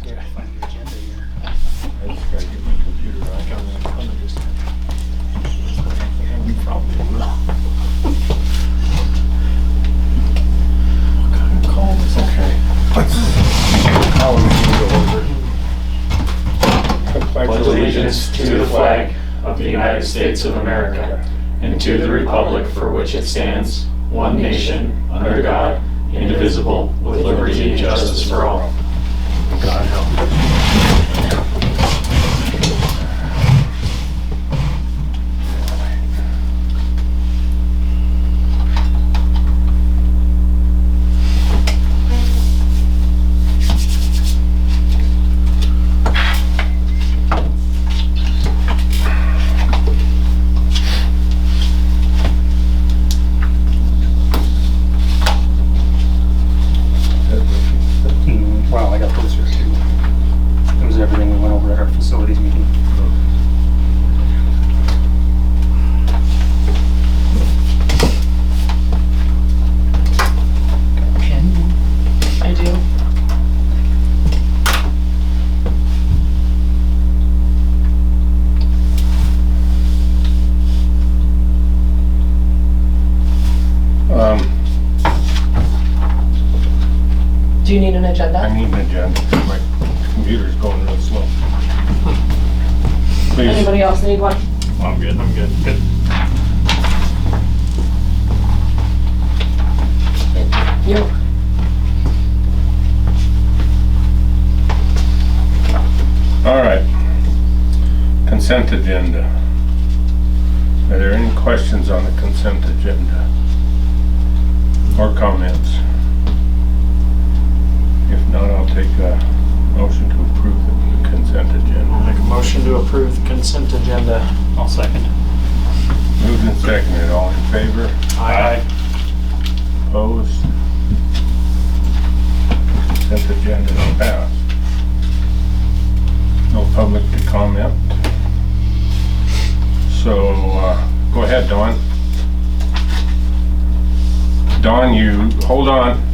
Yeah. Find the agenda here. I just gotta get my computer right. You probably will. What kind of call is okay? How are we gonna go over? Pledge allegiance to the flag of the United States of America and to the republic for which it stands, one nation, under God, indivisible, with liberty and justice for all. God help us. Wow, I got those here too. That was everything we went over at our facilities meeting. Pen? I do. Do you need an agenda? I need an agenda. My computer's going real slow. Please. Anybody else need one? I'm good, Good. You. All right. Consent agenda. Are there any questions on the consent agenda? Or comments? If not, I'll take a motion to approve the consent agenda. Make a motion to approve the consent agenda. I'll second. Moved and seconded. All in favor? Aye. Opposed? Consent agenda is passed. No public to comment. So, go ahead, Dawn. Dawn, you, hold on.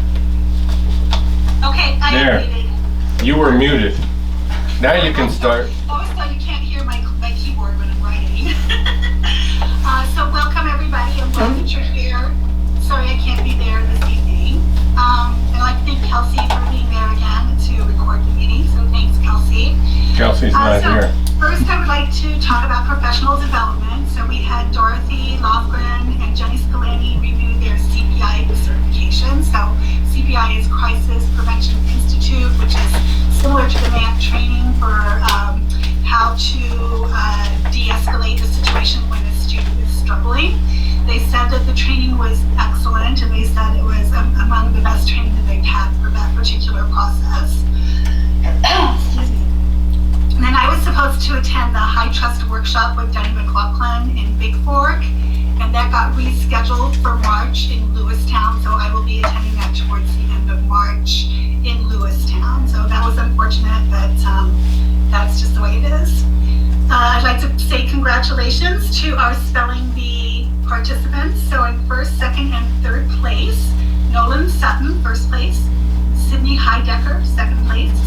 Okay, I There. am muted. You were muted. Now you can start. Oh, so you can't hear my keyboard when I'm writing. So welcome everybody, I'm glad that you're here. Sorry I can't be there this evening. I'd like to thank Kelsey for being there again to record the meeting, so thanks Kelsey. Kelsey's not here. First I would like to talk about professional development. So we had Dorothy Lofgren and Jenny Scalani review their CPI certification. So CPI is Crisis Prevention Institute, which is similar to the MAP training for how to de-escalate the situation when a student is struggling. They said that the training was excellent, and they said it was among the best training that they've had for that particular process. Excuse me. And then I was supposed to attend the High Trust workshop with Denny McLaughlin in Big Fork, and that got rescheduled for March in Lewistown, so I will be attending that towards the end of March in Lewistown. So that was unfortunate, but that's just the way it is. I'd like to say congratulations to our spelling bee participants. So in first, second, and third place, Nolan Sutton, first place, Sydney Heidecker, second place,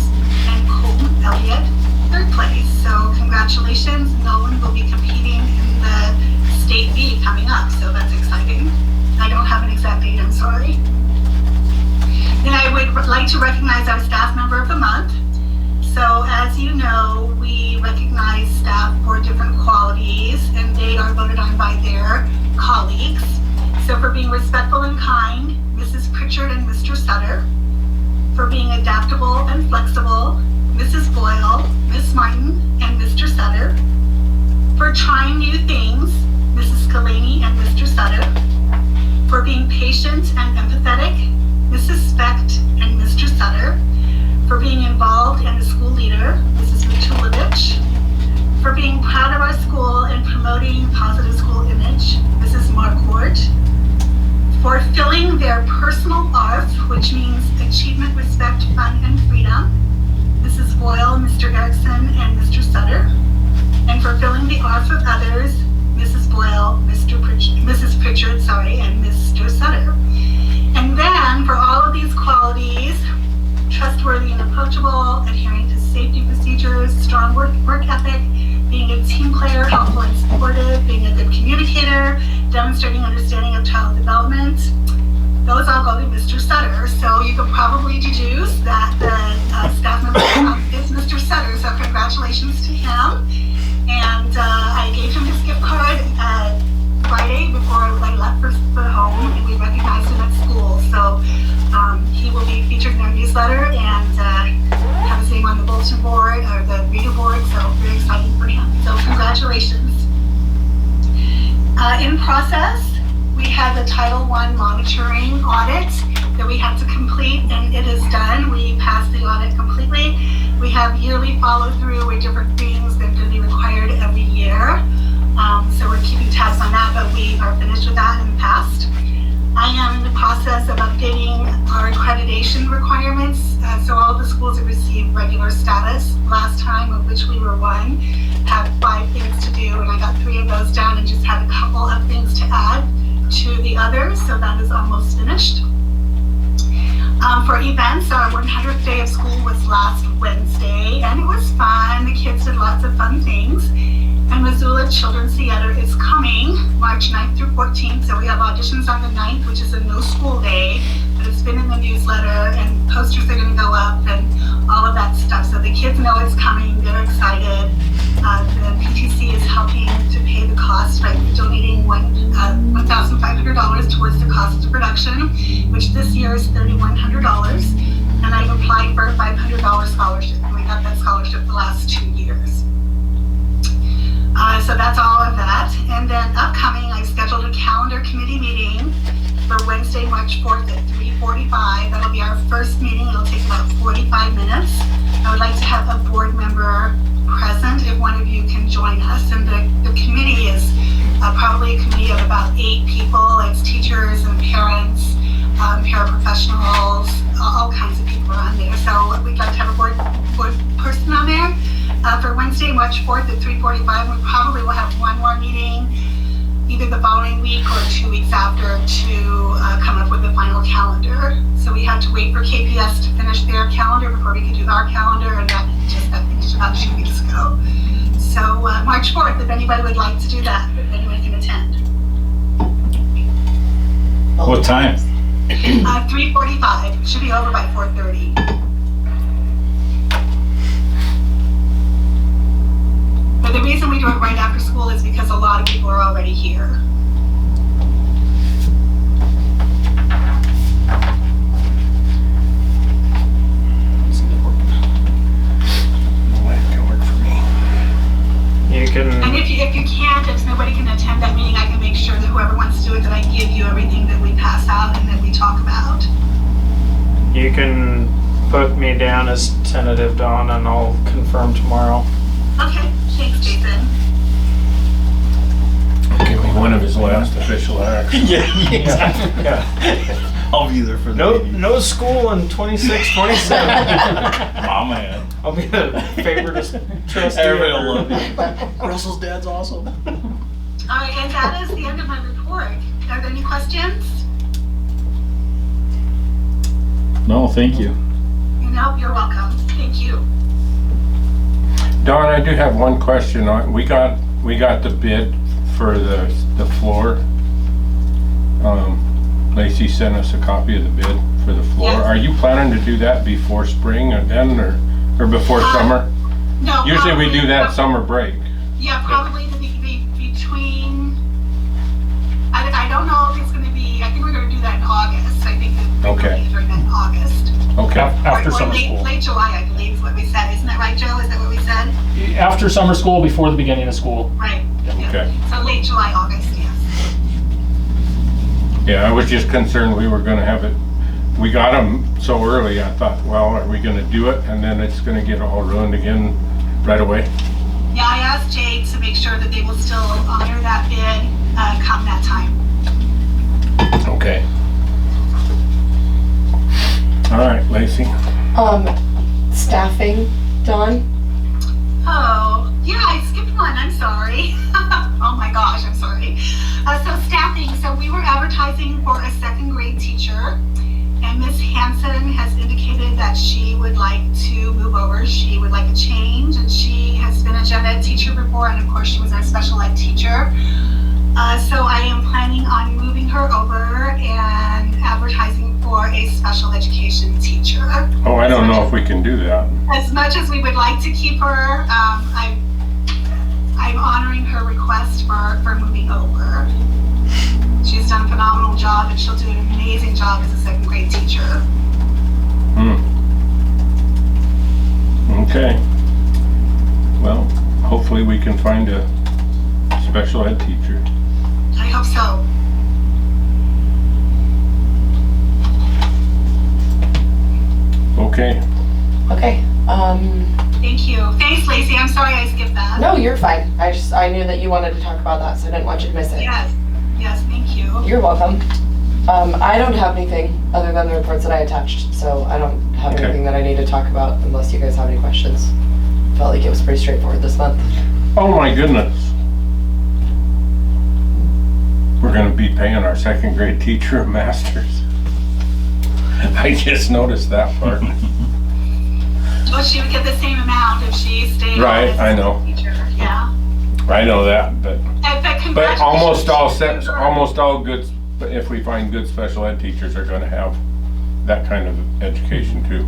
and Colton Elliott, third place. So congratulations. Nolan will be competing in the State B coming up, so that's exciting. I don't have an exact date, I'm sorry. Then I would like to recognize our staff member of the month. So as you know, we recognize staff for different qualities, and they are voted on by their colleagues. So for being respectful and kind, Mrs. Pritchard and Mr. Sutter. For being adaptable and flexible, Mrs. Boyle, Miss Martin, and Mr. Sutter. For trying new things, Mrs. Scalani and Mr. Sutter. For being patient and empathetic, Mrs. Specht and Mr. Sutter. For being involved and a school leader, Mrs. Mitulovich. For being proud of our school and promoting positive school image, Mrs. Marquardt. For filling their personal ARF, which means achievement, respect, fun, and freedom, Mrs. Boyle, Mr. Erickson, and Mr. Sutter. And for filling the ARF of others, Mrs. Boyle, Mrs. Pritchard, and Mr. Sutter. And then, for all of these qualities, trustworthy and appropriate, approachable, adhering to safety procedures, strong work ethic, being a team player, helpful and supportive, being a good communicator, demonstrating understanding of child development. Those all go to Mr. Sutter, so you can probably deduce that the staff member is Mr. Sutter, so congratulations to him. And I gave him his gift card Friday before I left for home, and we recognized him at school. So he will be featured in our newsletter and have his name on the bulletin board or the reader board, so very exciting for him. So congratulations. In process, we had the Title I monitoring audit that we had to complete, and it is done. We passed the audit completely. We have yearly follow through with different things that are going to be required every year. So we're keeping tabs on that, but we are finished with that and passed. I am in the process of updating our accreditation requirements. So all the schools that received regular status last time, of which we were one, have 5 things to do, and I got 3 of those done and just had a couple of things to add to the others, so that is almost finished. For events, our 100th day of school was last Wednesday, and it was fun. The kids did lots of fun things. And Missoula Children's Theater is coming March 9th through 14th, so we have auditions on the 9th, which is a no school day, but it's been in the newsletter, and posters are going to go up, and all of that stuff. So the kids know it's coming, they're excited. The PTC is helping to pay the cost by donating $1,500 towards the cost of production, which this year is $3,100. And I've applied for a $500 scholarship, and we got that scholarship the last 2 years. So that's all of that. And then upcoming, I've scheduled a calendar committee meeting for Wednesday, March 4th at 3:45. That'll be our first meeting. It'll take about 45 minutes. I would like to have a board member present if one of you can join us. And the committee is probably a committee of about 8 people. It's teachers and parents, paraprofessionals, all kinds of people on there. So we'd like to have a board person on there. For Wednesday, March 4th at 3:45, we probably will have one more meeting either the following week or 2 weeks after to come up with the final calendar. So we had to wait for KPS to finish their calendar before we could do our calendar, and that just got finished about 2 weeks ago. So March 4th, if anybody would like to do that, if anyone can attend. What time? 3:45, it should be over by 4:30. But the reason we do it right after school is because a lot of people are already here. You can, And if you can't, if nobody can attend that meeting, I can make sure that whoever wants to do it, that I give you everything that we pass out and that we talk about. you can put me down as tentative, Dawn, and I'll confirm tomorrow. Okay, thanks, Jason. Give me one of his last official acts. Yeah. I'll be there for the meeting. No school in 26, 27. Aw, man. I'll be the favorite trustee. Everybody ever. will love you. Russell's dad's awesome. All right, and that is the end of my report. Are there any questions? No, thank you. No, you're welcome. Thank you. Dawn, I do have one question. We got the bid for the floor. Lacey sent us a copy of the bid for the floor. Yes. Are you planning to do that before spring or before summer? No. Usually we do that probably- summer break. Yeah, probably between, I don't know if it's gonna be, I think we're gonna do that in August. I think that we're Okay. gonna be doing that in August. Okay. After Or summer late- school. Late July, I believe is what we said. Isn't that right, Joe? Is that what we said? After summer school, before the beginning of school. Right. Yeah. Okay. So late July, August, yes. Yeah, I was just concerned we were gonna have it. We got them so early. I thought, well, are we gonna do it and then it's gonna get all ruined again right away? Yeah, I asked Jade to make sure that they will still honor that bid come that time. Okay. All right, Lacey. Staffing, Dawn? Oh, yeah, I skipped one. I'm sorry. Oh my gosh, I'm sorry. So staffing. So we were advertising for a second grade teacher, And Miss Hanson has indicated that she would like to move over. She would like a change, and she has been a gen ed teacher before, and of course she was our special ed teacher. So I am planning on moving her over and advertising for a special education teacher. Oh, I don't know if we can do that. As much as we would like to keep her, I'm honoring her request for moving over. She's done a phenomenal job, and she'll do an amazing job as a second grade teacher. Okay. Well, hopefully we can find a special ed teacher. I hope so. Okay. Okay, Thank you. Thanks, Lacey. I'm sorry I skipped that. no, you're fine. I knew that you wanted to talk about that, so I didn't want you to miss it. Yes, thank you. You're welcome. I don't have anything other than the reports that I attached, so I don't have Okay. anything that I need to talk about unless you guys have any questions. Felt like it was pretty straightforward this month. Oh my goodness. We're gonna be paying our second grade teacher a master's. I just noticed that part. Well, she would get the same amount if she stayed on Right, as I a know. teacher. Yeah. I know that, but But But almost congratulations. almost all good, if we find good special ed teachers, are gonna have that kind of education too.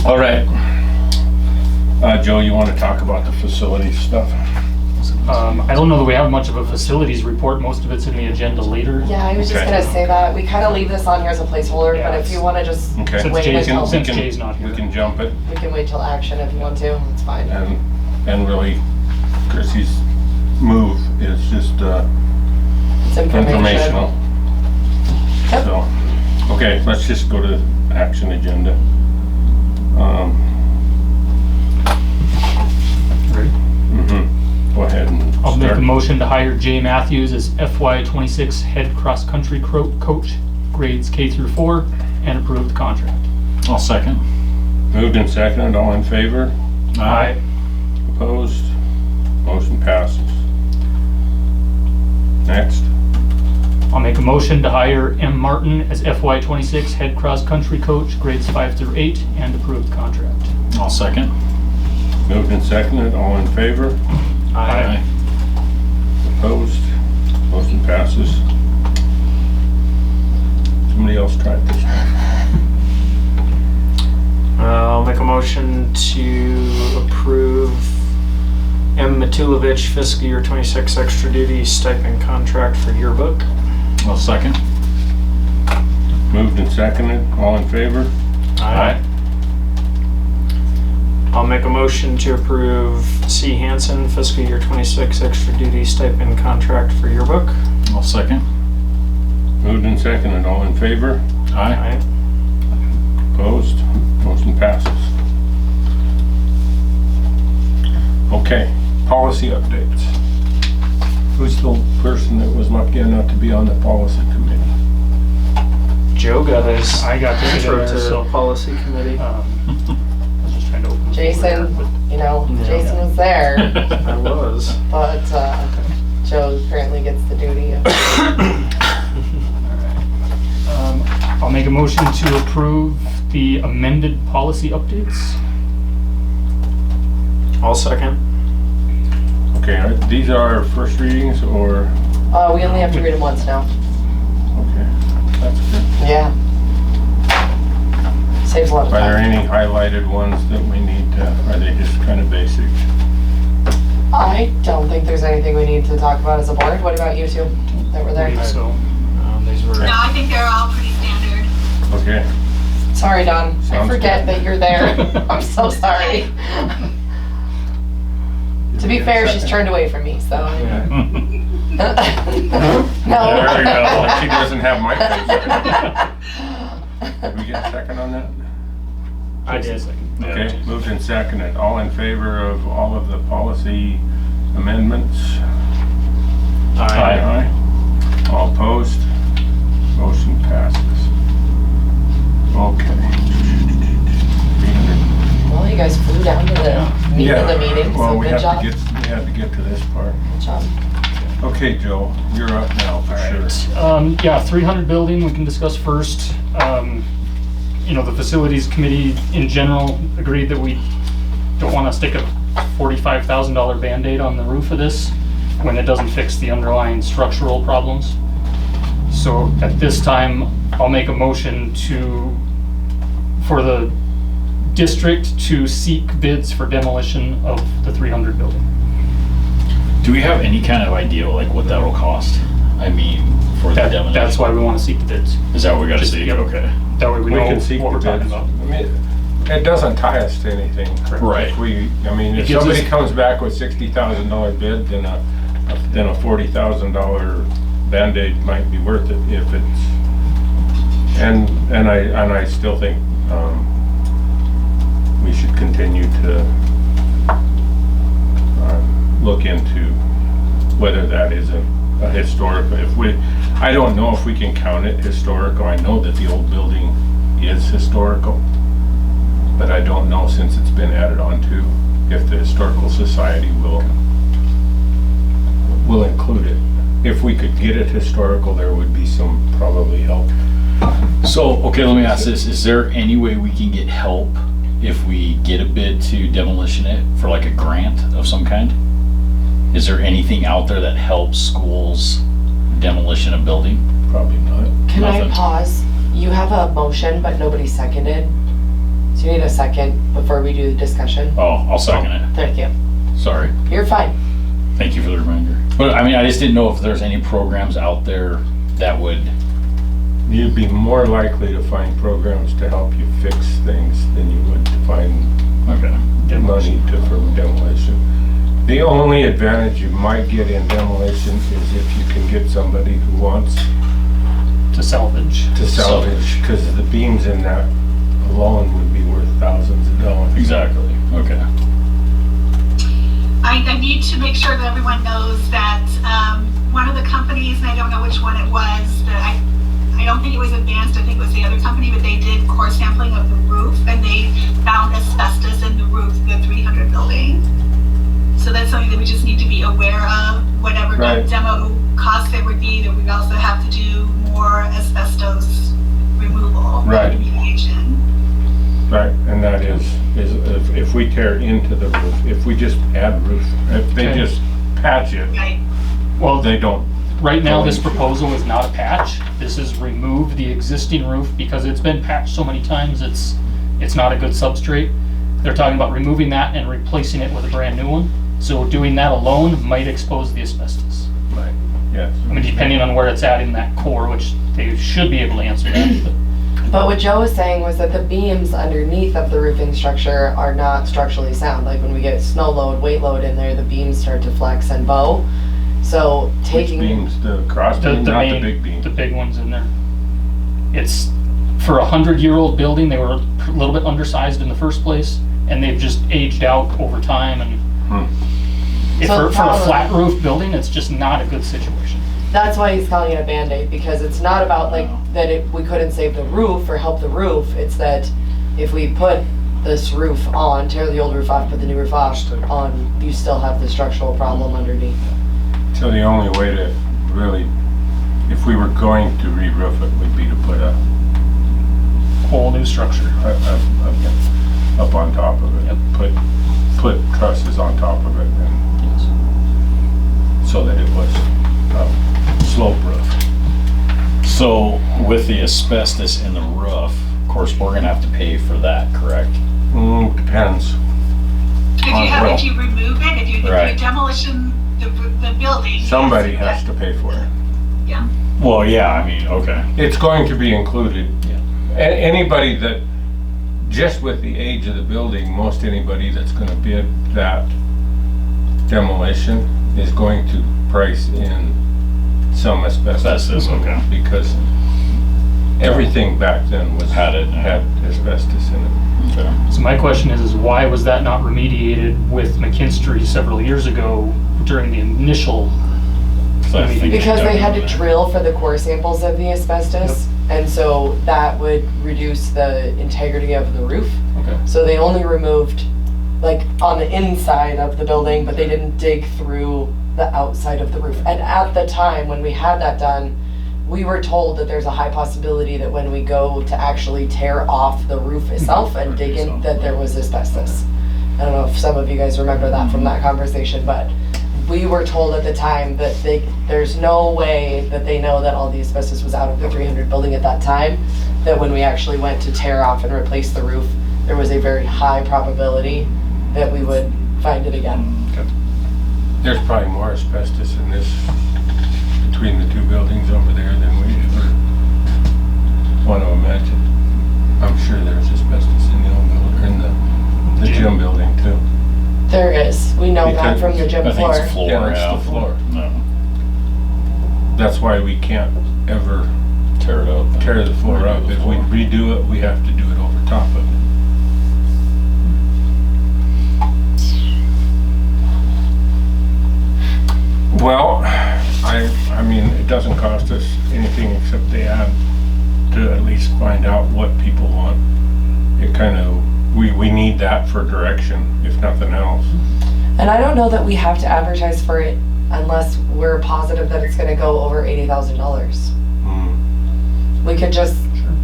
All right. Joe, you wanna talk about the facility stuff? I don't know that we have much of a facilities report. Most of it's in the agenda later. Yeah, I was just Okay. gonna say that. We kind of leave this on here as a placeholder, Yeah, but if you wanna just Okay. Since wait Jay's, until, since Jay's not here. We can jump it we can wait till action if you want to, it's fine. and really, Chrissy's move is just, It's informational. Yep. So, okay, let's just go to action agenda. Ready? Go ahead and I'll make a start. motion to hire Jay Matthews as FY26 head cross-country coach, grades K through 4, and approve the contract. I'll second. Moved and seconded, all in favor? Aye. Opposed? Motion passes. Next. I'll make a motion to hire M. Martin as FY26 head cross-country coach, grades 5 through 8, and approve the contract. I'll second. Moved and seconded, all in favor? Aye. Opposed? Motion passes. Somebody else tried this one. I'll make a motion to approve M. Matulovich fiscal year 26 extra duty stipend contract for yearbook. I'll second. Moved and seconded, all in favor? Aye. I'll make a motion to approve C. Hansen fiscal year 26 extra duty stipend contract for yearbook. I'll second. Moved and seconded, all in favor? Aye. Opposed? Motion passes. Okay, policy updates. Who's the person that was lucky enough to be on the policy committee? Joe got his I got to get in intro there, to so, policy committee. I was just trying to open. Jason, you know, Yeah. Jason was there, I was. but Joe apparently gets the duty of. I'll make a motion to approve the amended policy updates. I'll second. Okay, these are first readings or, We only have to read them once now. okay, that's good. Yeah. Saves a lot of Are there time. any highlighted ones that we need to, are they just kind of basic? I don't think there's anything we need to talk about as a board. What about you two that were there? So, These were. No, I think they're all pretty standard. Okay, Sorry, Don. I Sounds forget good. that you're there. I'm so sorry. To be fair, she's turned away from me, so. Yeah. No. there we go, she doesn't have my face. Did we get a second on that? I did. Okay, moved and seconded. All in favor of all of the policy amendments? Aye. All opposed? Motion passes. Okay. Well, you guys flew down to the meat of the meeting, Well, so we good have job. to get, we had to get to this part. Good job. Okay, Joe, you're up now for sure. Yeah, 300 building we can discuss first. You know, the facilities committee in general agreed that we don't want to stick a $45,000 Band-Aid on the roof of this when it doesn't fix the underlying structural problems. So at this time, I'll make a motion for the district to seek bids for demolition of the 300 building. Do we have any kind of idea like what that'll cost? I mean, for the demolition? That's why we want to seek the bids. Is that what we gotta Just- see? yep. Okay. That way we We know can seek what the we're talking bids. about. I mean, it doesn't tie us to anything. Right. If if gives somebody us- comes back with $60,000 bid, then a $40,000 Band-Aid might be worth it if it's, and I still think, we should continue to, look into whether that is a historical, I don't know if we can count it historical. I know that the old building is historical, but I don't know, since it's been added on to, if the Historical Society will include it. If we could get it historical, there would be some probably help. So, okay, let me ask this. Is there any way we can get help if we get a bid to demolition it for like a grant of some kind? Is there anything out there that helps schools demolition a building? Probably not. Can I Nothing. pause? You have a motion, but nobody seconded. So you need a second before we do the discussion. Oh, I'll second it. Thank you. Sorry. You're fine. Thank you for the reminder. But I mean, I just didn't know if there's any programs out there that would, You'd be more likely to find programs to help you fix things than you would to find okay. money for demolition. The only advantage you might get in demolition is if you can get somebody who wants To salvage. to salvage, because the beams in that alone would be worth thousands of dollars. Exactly. Okay. I need to make sure that everyone knows that one of the companies, and I don't know which one it was, but I don't think it was Advanced, I think it was the other company, but they did core sampling of the roof and they found asbestos in the roof of the 300 building. So that's something that we just need to be aware of. Whatever Right. the demo cost there would be, that we also have to do more asbestos removal. Right. Remediation. Right, and that is if we tear into the roof, if we just add roof, if they Okay. just patch it, Right. Well, they don't. right now, this Going to- proposal is not a patch. This is remove the existing roof because it's been patched so many times, it's not a good substrate. They're talking about removing that and replacing it with a brand new one. So doing that alone might expose the asbestos. Right, yes. I mean, depending on where it's at in that core, which they should be able to answer that. But But what Joe was saying was that the beams underneath of the roofing structure are not structurally sound. Like when we get snow load, weight load in there, the beams start to flex and bow. So Which taking, beams, the cross beam, not the big beam? the big ones in there. It's, for a 100-year-old building, they were a little bit undersized in the first place, and they've just aged out over time, and Hmm. if So for a probably- flat roof building, it's just not a good situation. that's why he's calling it a Band-Aid, because it's not about like that we couldn't save the roof or help the roof. It's that if we put this roof on, tear the old roof off, put the new roof on, you still have the structural problem underneath. So the only way to really, if we were going to re-roof it, would be to put a Whole new structure. up on top of it. Yep. Put trusses on top of it, and so that it was a slope roof. So with the asbestos in the roof, of course, we're gonna have to pay for that, correct? Depends. If you remove it, if you Right. demolition the building. Somebody yes, has to pay for it. Yeah. Well, yeah, I mean, okay. It's going to be included. Yeah. Anybody that, just with the age of the building, most anybody that's gonna bid that demolition is going to price in some asbestos. Asbestos, okay. Because everything back then had asbestos in it. Okay. So my question is why was that not remediated with McKinstry several years ago during the initial? So I think Because you they had to dug into that. drill for the core samples of the asbestos, and so that would reduce the integrity of the roof. Okay. So they only removed like on the inside of the building, but they didn't dig through the outside of the roof. And at the time, when we had that done, we were told that there's a high possibility that when we go to actually tear off the roof itself and dig in, that there was asbestos. I don't know if some of you guys remember that from that conversation, but we were told at the time that there's no way that they know that all the asbestos was out of the 300 building at that time, that when we actually went to tear off and replace the roof, there was a very high probability that we would find it again. There's probably more asbestos in this, between the two buildings over there than we ever want to imagine. I'm sure there's asbestos in the old building, or in the gym building too. There is. We know that Because from the gym I think floor. it's floor, Yeah, it's yeah. the floor. No, That's why we can't ever tear it up. tear the floor up. If we redo it, we have to do it over top of it. Well, I mean, it doesn't cost us anything except the ad to at least find out what people want. It kind of, we need that for direction, if nothing else. And I don't know that we have to advertise for it unless we're positive that it's gonna go over $80,000. Mm. We could just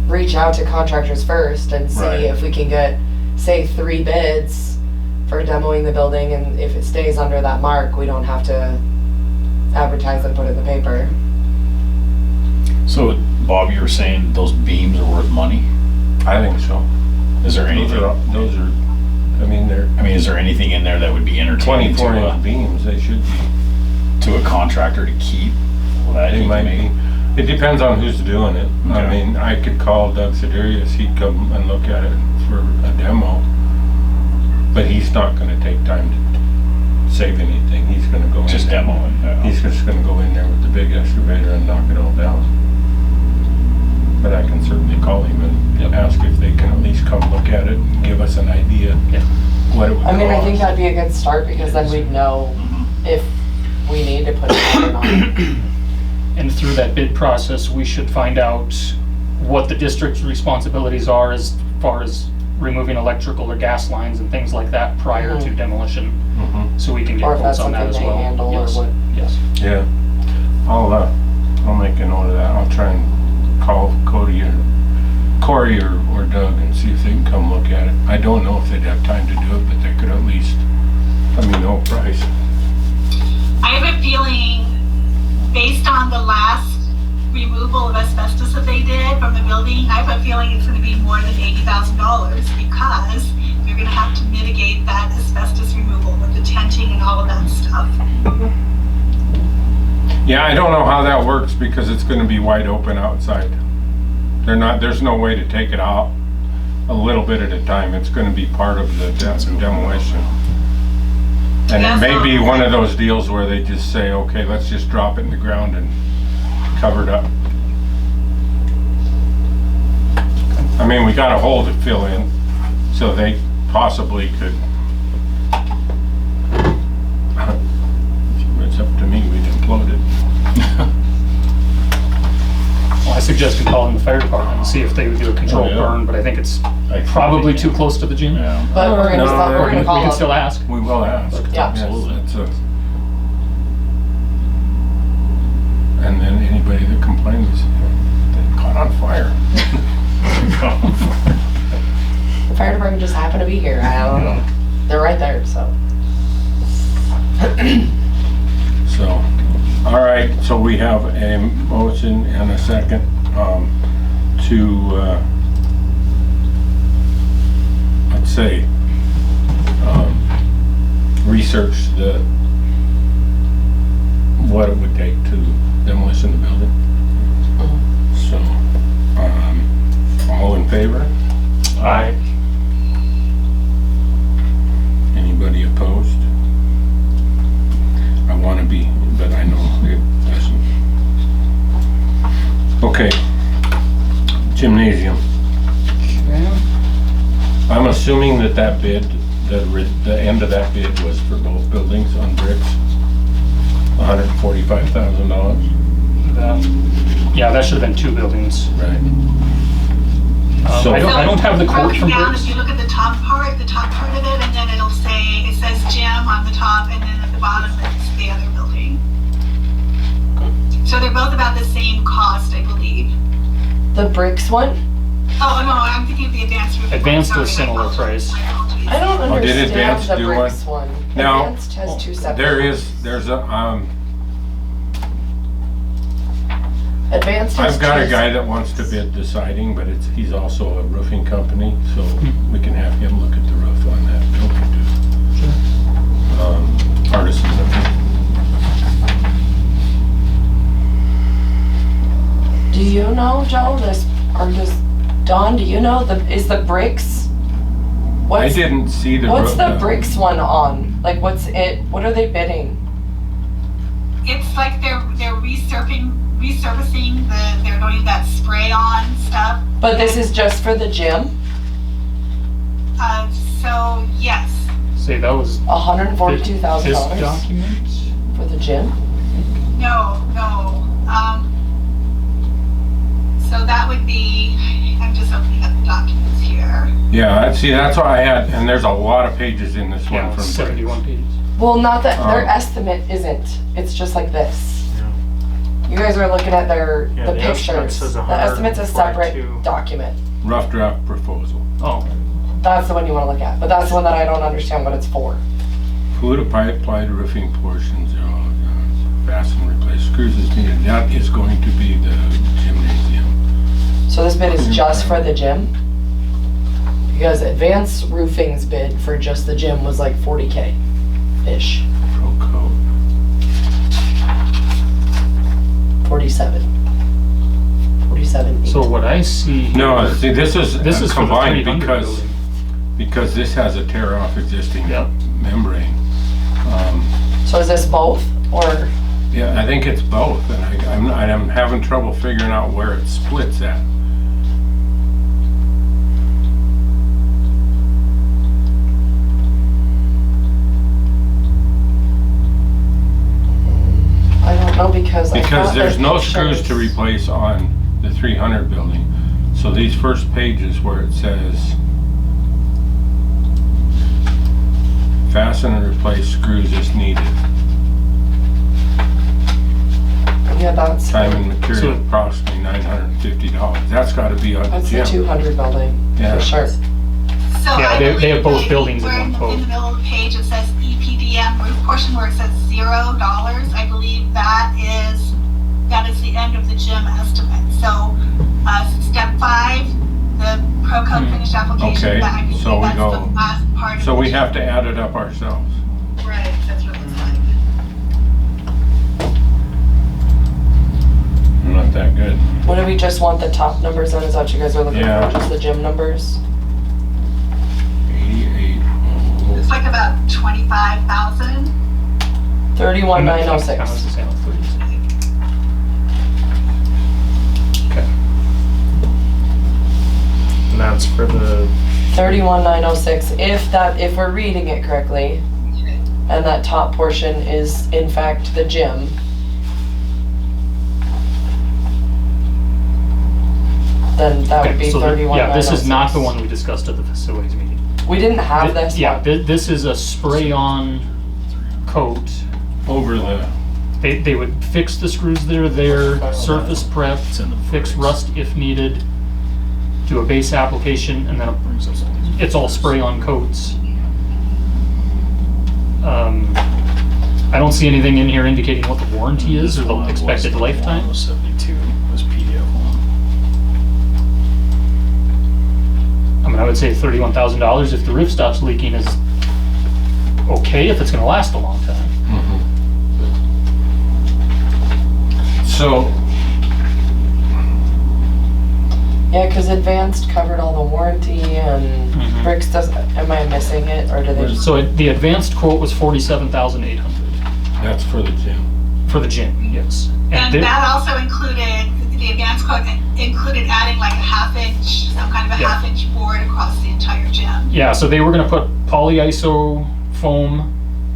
reach out to contractors first and see Right. if we can get, say, 3 bids for demoing the building, and if it stays under that mark, we don't have to advertise and put it in the paper. So, Bob, you were saying those beams are worth money? I think so. Is there anything, Those are, I mean, they're is there anything in there that would be entertaining 24-inch beams, they should be. to a contractor to keep? That It he might can be. It depends on who's doing it. I Okay. mean, I could call Doug Siderius, he'd come and look at it for a demo. But he's not gonna take time to save anything. He's gonna go in Just there. demo it, yeah. He's just gonna go in there with the big excavator and knock it all down. But I can certainly call him and Yep. ask if they can at least come look at it and give us an idea Yeah. what it would cost. I mean, I think that'd be a good start, because then we'd know if we need to put it or not. And through that bid process, we should find out what the district's responsibilities are as far as removing electrical or gas lines and things like that prior to demolition, Mhm. so we can Or get if quotes that's on that something as they well. handle, or Yes. what. Yes. Yeah, I'll make a note of that. I'll try and call Cody or Corey or Doug and see if they can come look at it. I don't know if they'd have time to do it, but they could at least let me know price. I have a feeling, based on the last removal of asbestos that they did from the building, I have a feeling it's gonna be more than $80,000, because you're gonna have to mitigate that asbestos removal with the tenting and all of that stuff. Yeah, I don't know how that works because it's gonna be wide open outside. There's no way to take it out a little bit at a time. It's gonna be part of the demolition. And it may be one of those deals where they just say, okay, let's just drop it in the ground and cover it up. I mean, we got a hole to fill in, so they possibly could. It's up to me, we'd implode it. Well, I suggested calling the fire department and see if they would do a controlled Oh, yeah. burn, but I think it's I think probably they too can. close to the gym. Yeah. But we're gonna No, stop, we we're gonna We call can still them. ask. We will ask. Yeah. Yes, that's a. And then anybody that complains, they caught on fire. The fire department just happened to be here. I don't know. They're right there, so. So, all right, so we have a motion and a second, to, let's say, research what it would take to demolition the building. So, all in favor? Aye. Anybody opposed? I want to be, but I know it doesn't. Okay. Gymnasium. I'm assuming that bid, the end of that bid was for both buildings on bricks, $145,000. Yeah, that should have been 2 buildings. Right. So- I don't have the quote Broken from down, Briggs. if you look at the top part of it, and then it'll say, it says gym on the top, and then at the bottom, it's the other building. So they're both about the same cost, I believe. The bricks one? Oh, no, I'm thinking of the advanced roofing. Advanced Sorry, was similar I apologize. price. My apologies. I don't Oh, did understand Advanced the do bricks one. Now, Advanced has two separate. there's a, Advanced has I've got a two guy that wants to bid the siding, but he's also a roofing company, so we can have him look at the roof on that building too. Artisan roofing. Do you know, Joe, or does, Dawn, do you know, is the bricks? I What's, didn't see the what's roof. the bricks one on? Like, what are they bidding? It's like they're resurfacing they're doing that spray on stuff. But this is just for the gym? So yes. Say that was this $142,000 document? for the gym? No. So that would be, I'm just opening up the documents here. Yeah, see, that's what I had, and there's a lot of pages in this Yeah, one from 71 pages. Well, not that, their Oh. estimate isn't. It's just like this. Yeah. You guys are looking at the the estimate pictures. says The estimate's a separate 142. document. Rough draft proposal. Oh, That's the one you wanna look at, but that's the one that I don't understand what it's for. Fluid applied roofing portions, fasten and replace screws as needed. That is going to be the gymnasium. So this bid is just for the gym? Because Advanced Roofing's bid for just the gym was like 40K-ish, Pro coat. 47. 47. so what I see. No, here- see, this is This is for the combined 300 because, building. because this has a tear off existing Yep. membrane. So is this both, or? Yeah, I think it's both, and I'm having trouble figuring out where it splits at. I don't know because I Because thought there's the no screws to pictures- replace on the 300 building. So these first pages where it says fasten and replace screws as needed. Yeah, that's, Time and material So- approximately $950. That's gotta be on the that's the gym. 200 building, Yeah. for sure. So Yeah, I they believe have both that buildings in we're one quote. In the middle of the page, it says EPDM roof portion where it says $0. I believe that is the end of the gym estimate. So, step 5, the Pro Code finished application. Okay, that I believe so we that's go- the last part of So the we gym. have to add it up ourselves. Right, that's what it looks like. Not that good. What do we just want the top numbers on? Is that what you guys are looking Yeah. for, just the gym numbers? 88. It's like about 25,000. 31,906. How much is it? 36. Okay. And that's for the 31,906, if we're reading it correctly, and that top portion is in fact the gym. Then that would Okay, be so 31,906. yeah, this is not the one we discussed at the facilities meeting. We didn't have Thi- this Yeah, one. this is a spray-on coat. Over the, They would fix the screws that are there, surface prep, fix rust if needed, do a base application, and then it's all spray-on coats. I don't see anything in here indicating what the warranty is or the expected lifetime. 72 was PDF one. I mean, I would say $31,000 if the roof stops leaking is okay, if it's gonna last a long time. so, Yeah, because Advanced covered all the warranty and Mhm. Bricks does, am I missing it, or do they just? So the advanced quote was $47,800 that's for the gym. for the gym, yes. And thi- that also included, the advanced code included adding like a 1/2 inch, some kind of a Yeah. 1/2 inch board across the entire gym. Yeah, so they were gonna put polyiso foam,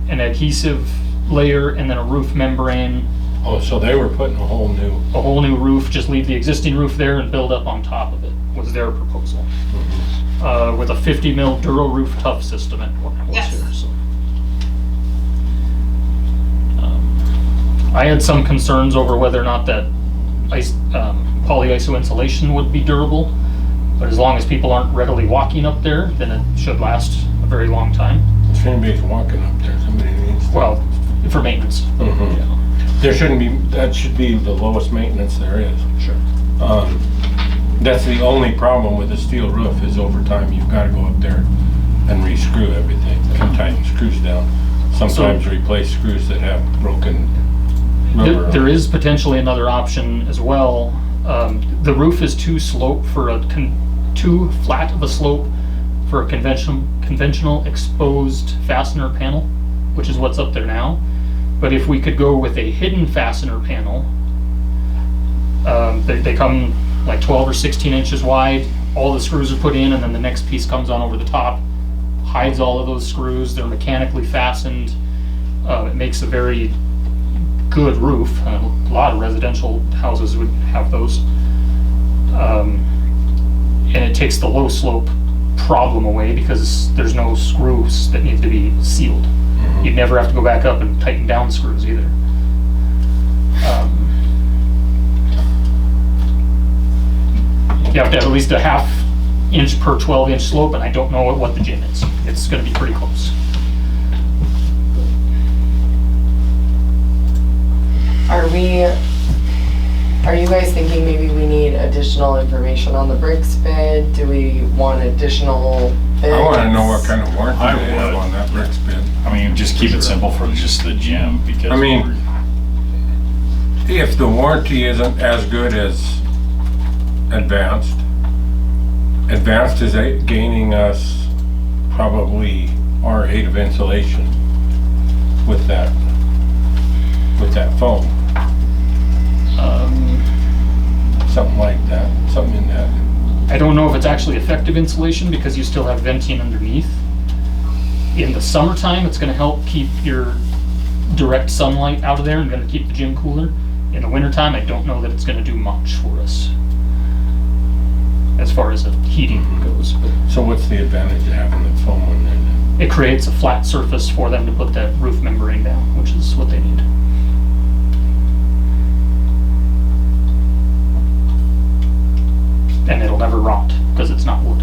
an adhesive layer, and then a roof membrane, Oh, so they were putting a whole new, a whole new roof, just leave the existing roof there and build up on top of it, was their proposal. With a 50 mil Duro Roof Tough system at what was Yes. here, so. I had some concerns over whether or not that polyiso insulation would be durable, but as long as people aren't readily walking up there, then it should last a very long time. If anybody's walking up there, somebody needs to. Well, for maintenance. Mhm. Yeah. There shouldn't be, that should be the lowest maintenance there is. Sure. That's the only problem with a steel roof is over time, you've gotta go up there and re-screw everything, and tighten screws down. Sometimes replace screws that have broken rubber. There is potentially another option as well. The roof is too flat of a slope for a conventional exposed fastener panel, which is what's up there now. But if we could go with a hidden fastener panel, they come like 12 or 16 inches wide, all the screws are put in, and then the next piece comes on over the top, hides all of those screws, they're mechanically fastened. It makes a very good roof. A lot of residential houses would have those. And it takes the low slope problem away because there's no screws that need to be sealed. You'd never have to go back up and tighten down screws either. You have to have at least a ½ inch per 12-inch slope, and I don't know what the gym is. It's going to be pretty close. Are you guys thinking maybe we need additional information on the bricks bid? Do we want additional bids? I wanna know what kind of warranty I they have would. on that bricks bid. I mean, just keep it simple for just the gym, because. I mean, if the warranty isn't as good as Advanced is gaining us probably R8 of insulation with that foam. Something like that, something in that. I don't know if it's actually effective insulation because you still have venting underneath. In the summertime, it's going to help keep your direct sunlight out of there and going to keep the gym cooler. In the wintertime, I don't know that it's going to do much for us as far as the heating goes. But So what's the advantage of having the foam on there then? it creates a flat surface for them to put that roof membrane down, which is what they need. And it'll never rot because it's not wood.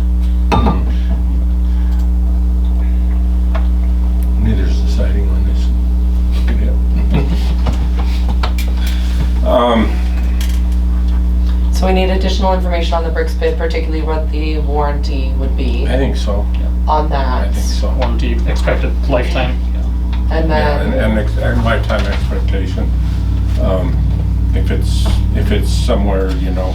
Neither's the siding on this. Look at it. So we need additional information on the bricks bid, particularly what the warranty would be I think so, on that. I think so. Warranty, expected lifetime. And Yeah, then, and lifetime expectation. If it's somewhere, in that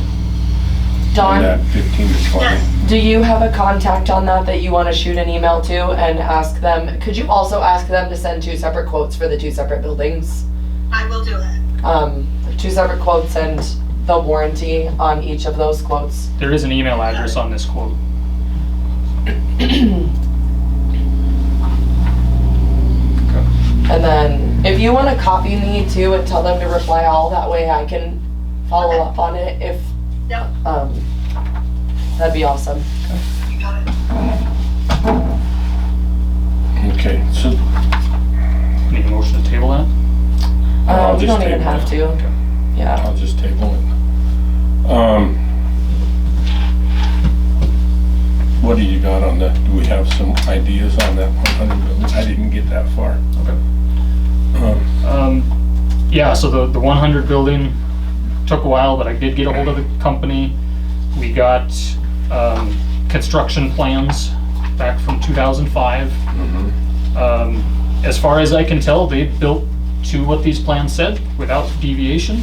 Dawn, 15 to 20. Yes. do you have a contact on that you want to shoot an email to and ask them? Could you also ask them to send 2 separate quotes for the 2 separate buildings? I will do it. 2 separate quotes and the warranty on each of those quotes. There is an email address on this quote. And then if you want to copy me too and tell them to reply all, that way I can follow up on it if, Yep, that'd be awesome. you got it. Okay, so Need a motion to table that? I'll We just don't even table have it. to. Yeah. I'll just table it. What do you got on that? Do we have some ideas on that 100 million? I didn't get that far. Okay. Um, Yeah, so the 100 building took a while, but I did get a hold of the company. We got construction plans back from 2005. As far as I can tell, they built to what these plans said without deviation.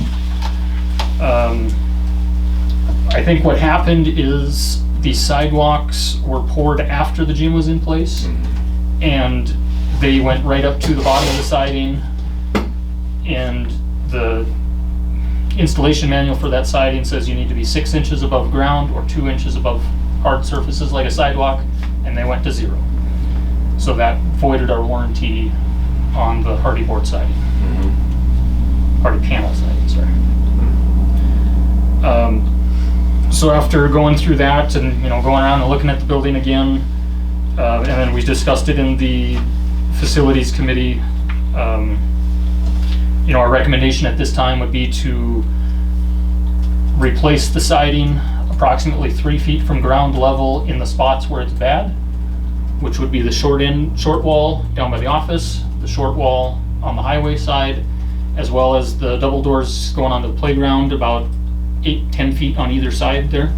I think what happened is the sidewalks were poured after the gym was in place, and they went right up to the bottom of the siding, and the installation manual for that siding says you need to be 6 inches above ground or 2 inches above hard surfaces like a sidewalk, and they went to 0. So that voided our warranty on the hardy board siding. Hardy panel siding, sorry. So after going through that and, going around and looking at the building again, and then we discussed it in the facilities committee, our recommendation at this time would be to replace the siding approximately 3 feet from ground level in the spots where it's bad, which would be the short wall down by the office, the short wall on the highway side, as well as the double doors going onto the playground about 8-10 feet on either side there,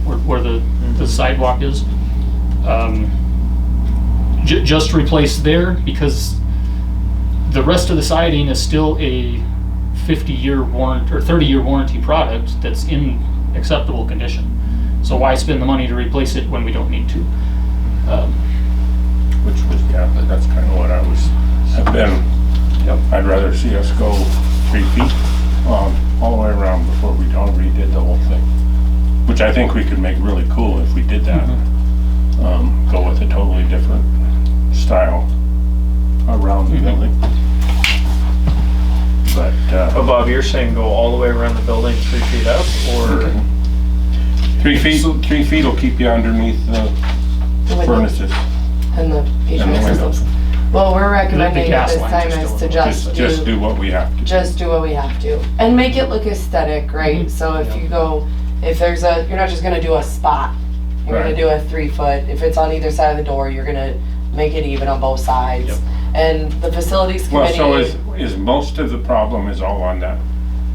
where the sidewalk is. Just replace there, because the rest of the siding is still a 50-year warrant or 30-year warranty product that's in acceptable condition. So why spend the money to replace it when we don't need to? Which was, yeah, that's kind of what I was, have been. I'd rather see us go 3 feet all the way around before we redid the whole thing. Which I think we could make really cool if we did that. Go with a totally different style around the building. But Bob, you're saying go all the way around the building 3 feet up, or? 3 feet, 3 feet will keep you underneath the furnaces. And the And the HVAC windows. systems. Well, we're recommending gas at this lines time are is still- to Just do what we have to. just do what we have to and make it look aesthetic, right? So if you go, if there's you're not just gonna do a spot. You're gonna Right. do a 3 foot. If it's on either side of the door, you're gonna make it even on both sides. Yep. And the facilities Well, committee. so is most of the problem is all on that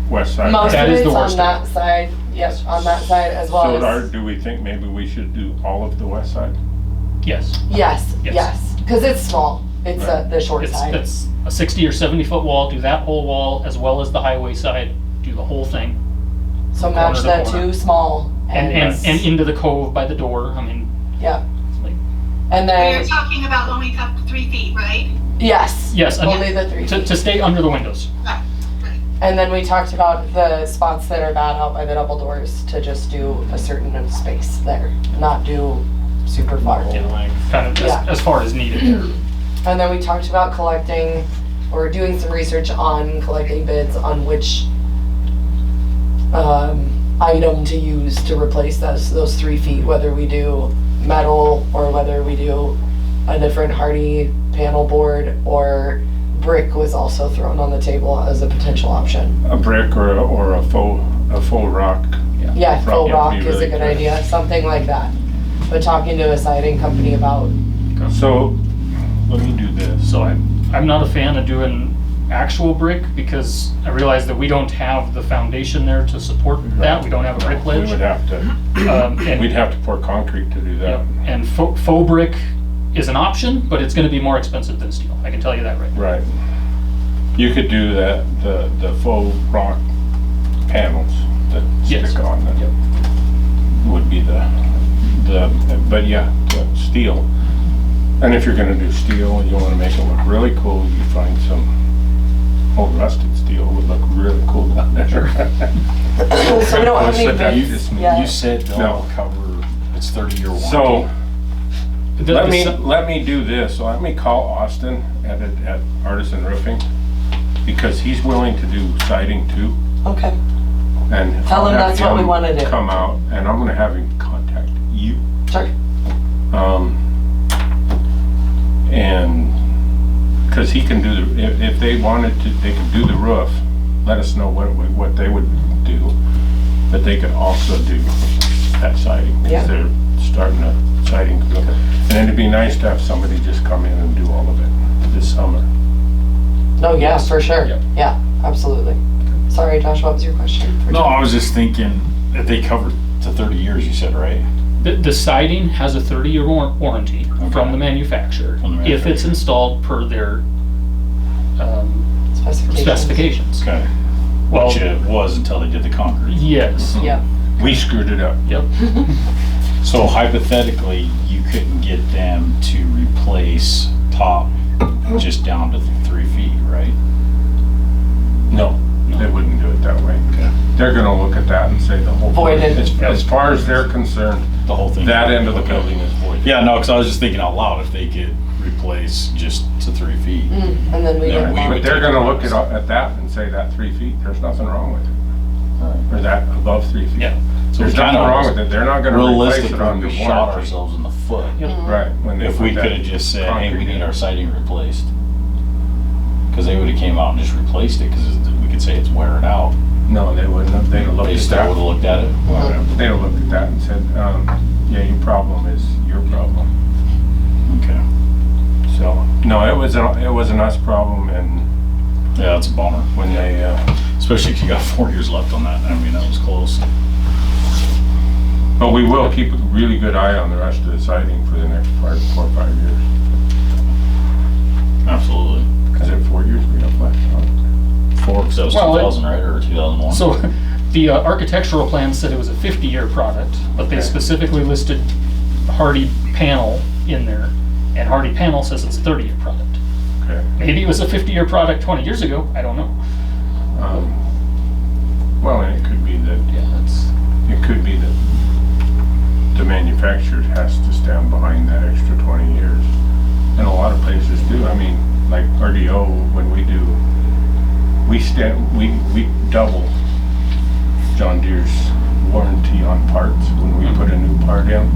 west side? Most That of is the it's on worst. that side, yes, on that side as well as. Do we think maybe we should do all of the west side? Yes. Yes, Yes. yes, because it's small. It's Right. the short side. It's a 60 or 70 foot wall, do that whole wall as well as the highway side, do the whole thing. So corner match to that corner. too small And into the cove by the door, I mean, yeah. like, And So then, you're talking about only up 3 feet, right? yes. yes, I mean, Only the 3 feet. to stay under the windows. Right. And then we talked about the spots that are bad out by the double doors to just do a certain space there, not do super far. Kind of Yeah. as far as needed. And then we talked about collecting or doing some research on collecting bids on which item to use to replace those 3 feet, whether we do metal or whether we do a different hardy panel board, or brick was also thrown on the table as a potential option. A brick or a faux rock? Yeah, full Yeah, rock be is really a good good. idea, something like that. But talking to a siding company about, So, let me do this. So I'm not a fan of doing actual brick because I realize that we don't have the foundation there to support that. We don't have a brick We ledge. would have to, And, we'd have to pour concrete to do that. yep, and faux brick is an option, but it's gonna be more expensive than steel. I can tell you that right now. Right. You could do that, the faux rock panels that Yes. stick on that. Yep. Would be but yeah, the steel. And if you're gonna do steel and you wanna make it look really cool, you find some old rusted steel would look really cool down there. so we don't have any Sit down, you bids just- yet. You said No. they'll cover, it's 30-year warranty. So, The- let the me, si- let me do this, so let me call Austin at Artisan Roofing, because he's willing to do siding too, Okay, and. Tell him I'll have that's what we him wanna do. Come out, and I'm gonna have him contact you. sure. And, cause he can do if they wanted to, they could do the roof, let us know what they would do, but they could also do that siding, Yeah. because they're starting a siding crew. And it'd be nice to have somebody just come in and do all of it this summer. No, yeah, for sure. Yep. Yeah, absolutely. Sorry, Josh, what was your question? No, I was just thinking that they covered to 30 years, you said, right? The siding has a 30-year warranty from the manufacturer From the if it's manufacturer. installed per their Specifications. specifications. Okay. Well, Which it was until they did the concrete. yes, Yeah. We screwed it up. yep. So hypothetically, you couldn't get them to replace top just down to 3 feet, right? No, they wouldn't do it that way. Okay. They're gonna look at that and say the whole. Void it. As far as they're concerned, The whole thing. that end of the Okay. building is void. Yeah, no, because I was just thinking out loud, if they could replace just to 3 feet. And then we Yeah, get we But would they're take gonna it look at that and say that 3 feet, there's nothing wrong with it. Right. Or that above 3 feet. Yeah. So There's we nothing kinda wrong with it, they're not gonna replace it realistically, on we the shot warranty. ourselves in the foot. Right. When they If put we that could have just said, hey, we concrete need in. our siding replaced. Cause they would've came out and just replaced it, cause we could say it's wearing out. No, they wouldn't have, they'd have looked They at still that. would've looked at it. They'd have looked at that and said, yeah, your problem is your problem. Okay. So, no, it was an us problem, and Yeah, that's a bummer. when they, Especially if you got 4 years left on that. I mean, that was close. but we will keep a really good eye on the rest of the siding for the next 4 or 5 years. Absolutely. Is it 4 years we have left on it? 4, because that was Well, 2000, right, or 2001? So the architectural plan said it was a 50-year product, but they Okay. specifically listed Hardy Panel in there, and Hardy Panel says it's a 30-year product. Okay. Maybe it was a 50-year product 20 years ago, I don't know. Well, and it could be that, Yeah, that's, it could be that the manufacturer has to stand behind that extra 20 years. And a lot of places do. I mean, like RDO, when we do, we double John Deere's warranty on parts. When we put a new part in,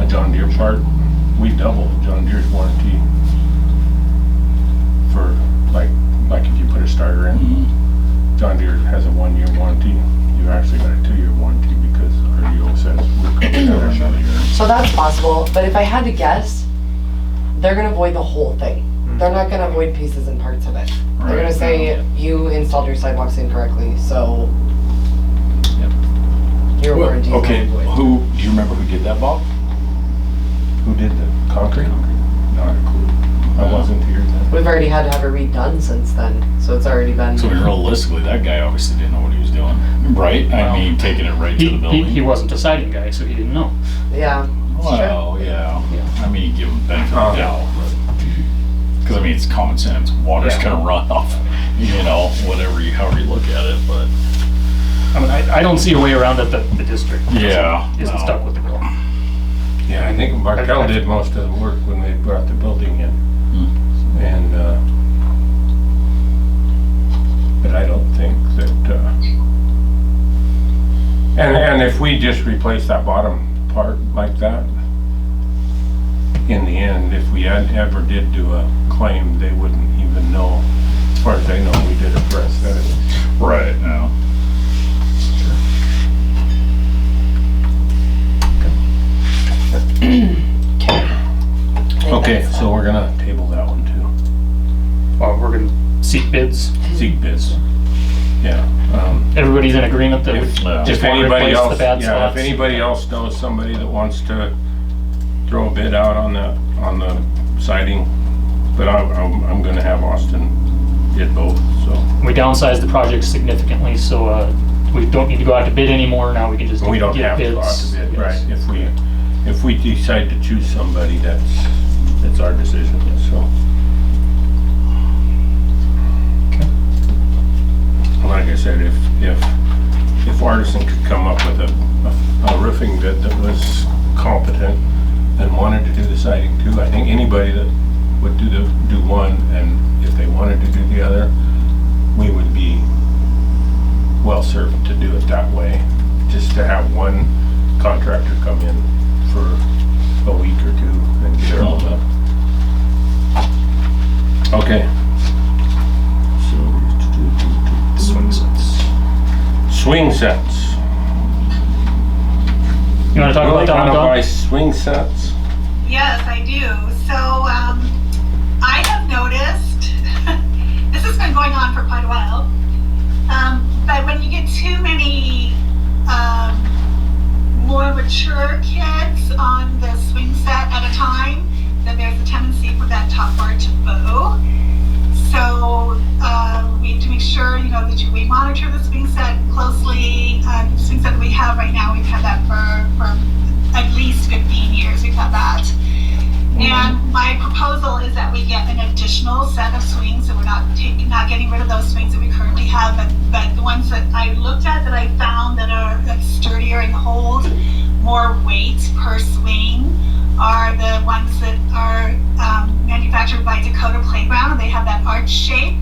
a John Deere part, we double John Deere's warranty for like if you put a starter in. Mhm. John Deere has a 1-year warranty. You actually got a 2-year warranty because RDO says we'll cover another year. So that's possible, but if I had to guess, they're gonna void the whole thing. They're not gonna void pieces and parts of it. They're gonna Right. say, you installed your sidewalks incorrectly, so your warranty is Okay, not void. who, do you remember who did that, Bob? Who did the concrete? Not a clue. I wasn't here then. We've already had to have it redone since then, so it's already been. So realistically, that guy obviously didn't know what he was doing, right? I mean, taking it right to the he building. wasn't a siding guy, so he didn't know. Yeah, it's true. Well, yeah. Yeah. I mean, you give him the benefit of the doubt. Because I mean, it's common sense. Water's Yeah. gonna run off, however you look at it, but. I mean, I don't see a way around it that the district Yeah, isn't no. stuck with the bill. Yeah, I think Markel did most of the work when they brought the building in. And, but I don't think that, and if we just replace that bottom part like that, in the end, if we ever did do a claim, they wouldn't even know, as far as they know, we did it for aesthetics. Right, no. Okay, so we're gonna table that one too. Well, we're gonna seek bids. Seek bids. Yeah. Everybody's in agreement that we If- just If want to anybody replace the else, bad yeah, spots. if anybody else knows somebody that wants to throw a bid out on the siding, but I'm gonna have Austin bid both, so. We downsized the project significantly, so we don't need to go out to bid anymore. Now we can just We don't get have to bids. go out to bid, Yes. right? If we decide to choose somebody, that's our decision, so. Like I said, if Artisan could come up with a roofing bid that was competent and wanted to do the siding too, I think anybody that would do one, and if they wanted to do the other, we would be well served to do it that way. Just to have one contractor come in for a week or two and get it all done. Okay. Swing sets. Swing sets. You want to talk about that one, Wanna buy Don? swing sets? Yes, I do. So, I have noticed, this has been going on for quite a while, but when you get too many, more mature kids on the swing set at a time, then there's a tendency for that top bar to bow. So, we have to make sure, that we monitor the swing set closely. The swing set that we have right now, we've had that for at least 15 years, we've had that. And my proposal is that we get an additional set of swings, so we're not getting rid of those swings that we currently have, but the ones that I looked at that I found that are sturdier and hold more weight per swing are the ones that are manufactured by Dakota Playground. They have that arch shape,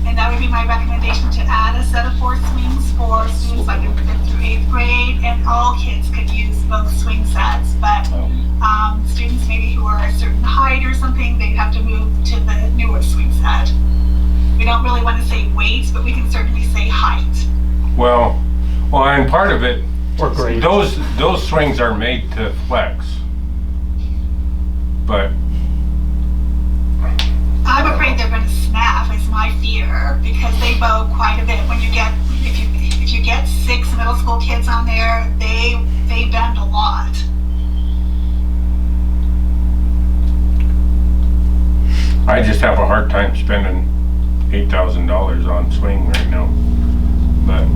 and that would be my recommendation, to add a set of 4 swings for students like in 5th through 8th grade, and all kids could use both swing sets, but students maybe who are a certain height or something, they'd have to move to the newer swing set. don't really want to say weight, but we can certainly say height. Well, and part of it, Or grade? those swings are made to flex. But I'm afraid they're going to snap, is my fear, because they bow quite a bit. When you get, if you get 6 middle school kids on there, they bend a lot. I just have a hard time spending $8,000 on swing right now. But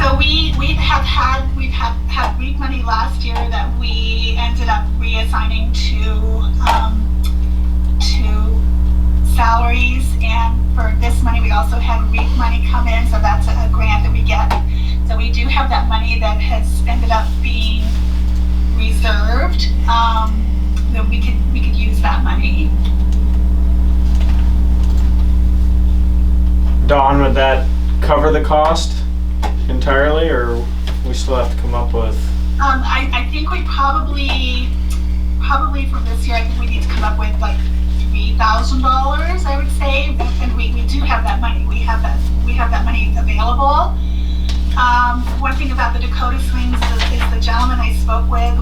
So we've had REAP money last year that we ended up reassigning to salaries, and for this money we also had REAP money come in, so that's a grant that we get. So we do have that money that has ended up being reserved, that we could use that money. Dawn, would that cover the cost entirely, or we still have to come up with? I think we probably from this year, I think we need to come up with like $3,000, I would say, and we do have that money. We have that money available. One thing about the Dakota swings is the gentleman I spoke with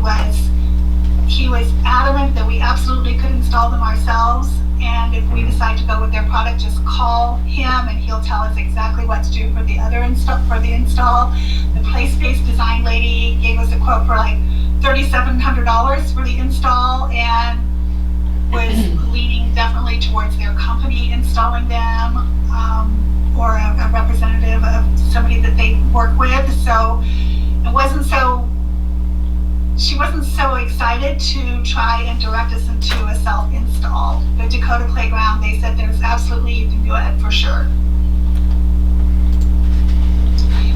he was adamant that we absolutely could install them ourselves, and if we decide to go with their product, just call him and he'll tell us exactly what to do for the install. The place-based design lady gave us a quote for like $3,700 for the install, and was leaning definitely towards their company installing them, or a representative of somebody that they work with. So she wasn't so excited to try and direct us into a self-install. The Dakota Playground, they said there's absolutely, you can do it for sure.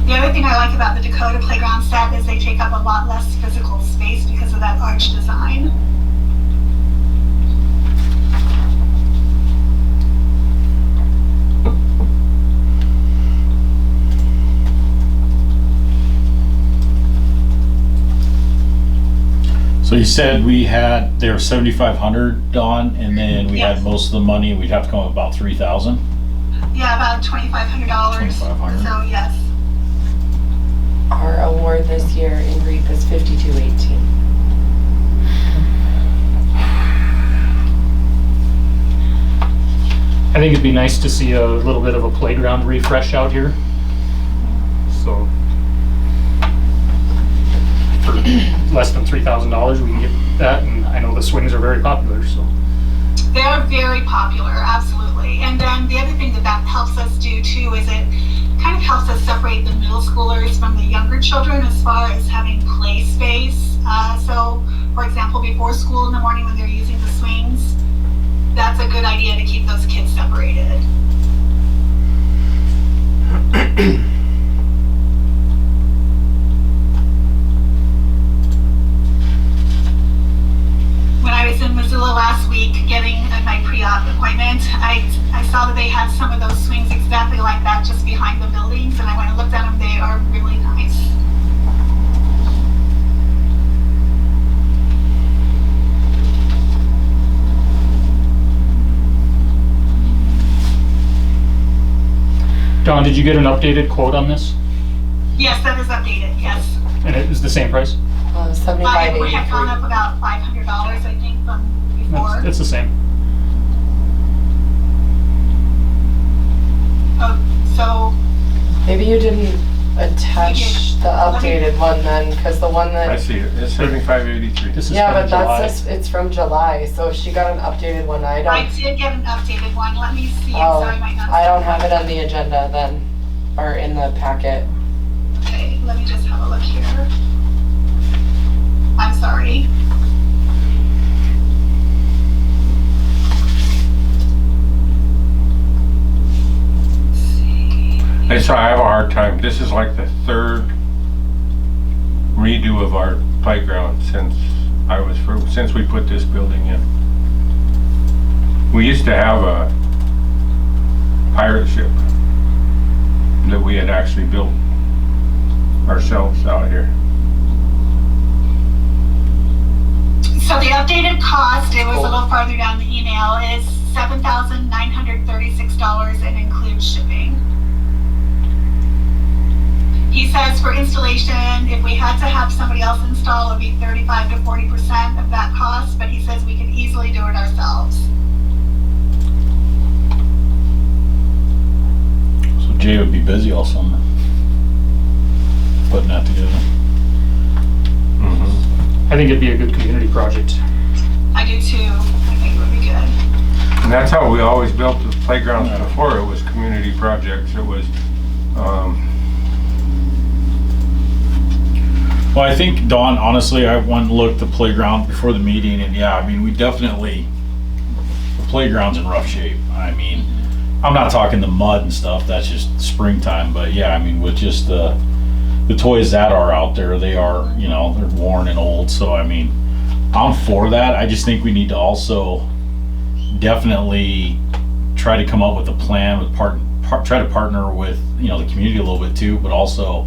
The other thing I like about the Dakota Playground set is they take up a lot less physical space because of that arch design. So you said they were 7,500, Dawn, and then we Yes. had most of the money, we'd have to come up with about 3,000? Yeah, about $2,500. $2,500. So yes. Our award this year in REAP is 5218. I think it'd be nice to see a little bit of a playground refresh out here. So for less than $3,000, we can get that, and I know the swings are very popular, so. They're very popular, absolutely. And then the other thing that helps us do too is it kind of helps us separate the middle schoolers from the younger children as far as having play space. So, for example, before school in the morning when they're using the swings, that's a good idea to keep those kids separated. When I was in Missoula last week getting my pre-op appointment, I saw that they had some of those swings exactly like that just behind the buildings, and I went and looked at them. They are really nice. Dawn, did you get an updated quote on this? Yes, that is updated, yes. And it was the same price? We had gone 7583. up about $500, I think, from before. It's the same. Oh, so Maybe you didn't attach the updated one then, because the one I that, see it, it's 7583. This is yeah, from but July. it's from July, so if she got an updated one, I I don't, did get an updated one. Let me see. oh, Sorry, I might not. I don't have it on the agenda then, or in the packet. Okay, let me just have a look here. I'm sorry. Let's see. I have a hard time. This is like the third redo of our playground since we put this building in. We used to have a pirate ship that we had actually built ourselves out here. So the updated cost, it was a little farther down the email, is $7,936 and includes shipping. He says for installation, if we had to have somebody else install, it would be 35 to 40% of that cost, but he says we can easily do it ourselves. So Jay would be busy all summer putting that together. I think it'd be a good community project. I do too. I think it would be good. And that's how we always built the playgrounds before. It was community projects. It was, Well, I think, Dawn, honestly, I went and looked at the playground before the meeting, and yeah, I mean, we definitely, the playground's in rough shape. I mean, I'm not talking the mud and stuff, that's just springtime, but yeah, I mean, with just the toys that are out there, they are, you know, they're worn and old, so I mean, I'm for that. I just think we need to also definitely try to come up with a plan with try to partner with, you know, the community a little bit too, but also,